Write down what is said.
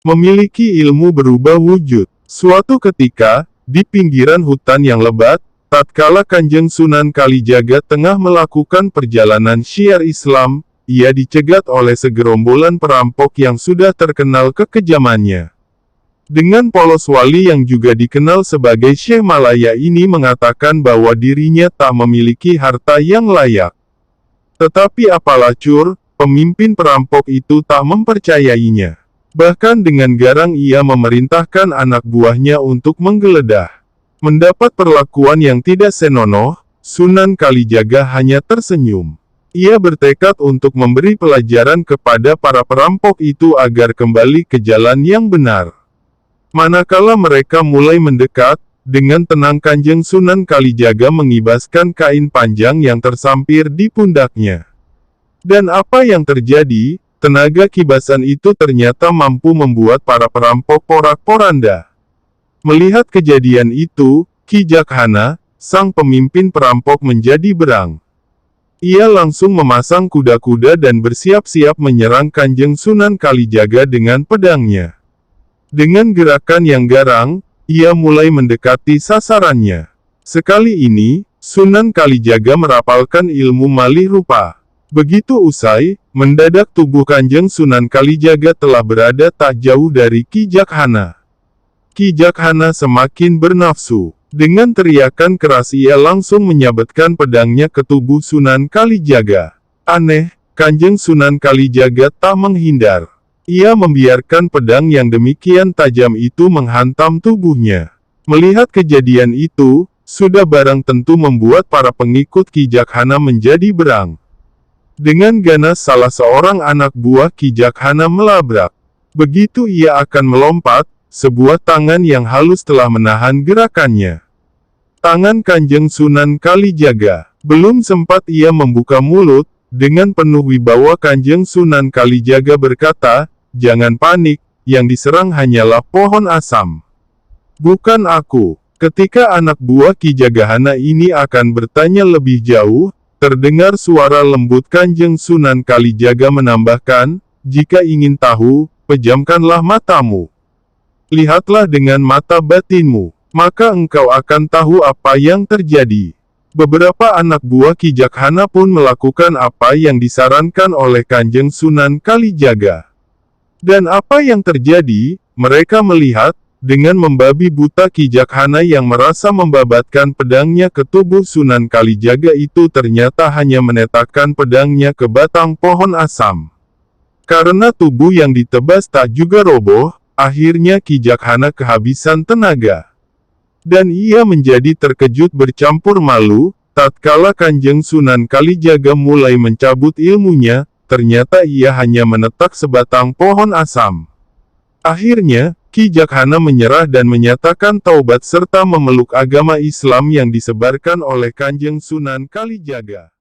Memiliki ilmu berubah wujud. Suatu ketika, di pinggiran hutan yang lebat, tatkala Kanjeng Sunan Kalijaga tengah melakukan perjalanan syiar Islam, ia dicegat oleh segerombolan perampok yang sudah terkenal kekejamannya. Dengan polos wali yang juga dikenal sebagai Syekh Malaya ini mengatakan bahwa dirinya tak memiliki harta yang layak. Tetapi apalah cur, pemimpin perampok itu tak mempercayainya. Bahkan dengan garang ia memerintahkan anak buahnya untuk menggeledah. Mendapat perlakuan yang tidak senonoh, Sunan Kalijaga hanya tersenyum. Ia bertekad untuk memberi pelajaran kepada para perampok itu agar kembali ke jalan yang benar. Manakala mereka mulai mendekat, dengan tenang Kanjeng Sunan Kalijaga mengibaskan kain panjang yang tersampir di pundaknya. Dan apa yang terjadi? Tenaga kibasan itu ternyata mampu membuat para perampok porak-poranda. Melihat kejadian itu, Ki Jakhana, sang pemimpin perampok menjadi berang. Ia langsung memasang kuda-kuda dan bersiap-siap menyerang Kanjeng Sunan Kalijaga dengan pedangnya. Dengan gerakan yang garang, ia mulai mendekati sasarannya. Sekali ini, Sunan Kalijaga merapalkan ilmu malih rupa. Begitu usai, mendadak tubuh Kanjeng Sunan Kalijaga telah berada tak jauh dari Ki Jakhana. Ki Jakhana semakin bernafsu. Dengan teriakan keras ia langsung menyabetkan pedangnya ke tubuh Sunan Kalijaga. Aneh, Kanjeng Sunan Kalijaga tak menghindar. Ia membiarkan pedang yang demikian tajam itu menghantam tubuhnya. Melihat kejadian itu, sudah barang tentu membuat para pengikut Ki Jakhana menjadi berang. Dengan ganas salah seorang anak buah Ki Jakhana melabrak. Begitu ia akan melompat, sebuah tangan yang halus telah menahan gerakannya. Tangan Kanjeng Sunan Kalijaga. Belum sempat ia membuka mulut, dengan penuh wibawa Kanjeng Sunan Kalijaga berkata, "Jangan panik, yang diserang hanyalah pohon asam. Bukan aku." Ketika anak buah Ki Jakhana ini akan bertanya lebih jauh, terdengar suara lembut Kanjeng Sunan Kalijaga menambahkan, "Jika ingin tahu, pejamkanlah matamu. Lihatlah dengan mata batinmu, maka engkau akan tahu apa yang terjadi." Beberapa anak buah Ki Jakhana pun melakukan apa yang disarankan oleh Kanjeng Sunan Kalijaga. Dan apa yang terjadi? Mereka melihat, dengan membabi buta Ki Jakhana yang merasa membabatkan pedangnya ke tubuh Sunan Kalijaga itu ternyata hanya menetakkan pedangnya ke batang pohon asam. Karena tubuh yang ditebas tak juga roboh, akhirnya Ki Jakhana kehabisan tenaga. Dan ia menjadi terkejut bercampur malu, tatkala Kanjeng Sunan Kalijaga mulai mencabut ilmunya, ternyata ia hanya menetak sebatang pohon asam. Akhirnya, Ki Jakhana menyerah dan menyatakan taubat serta memeluk agama Islam yang disebarkan oleh Kanjeng Sunan Kalijaga.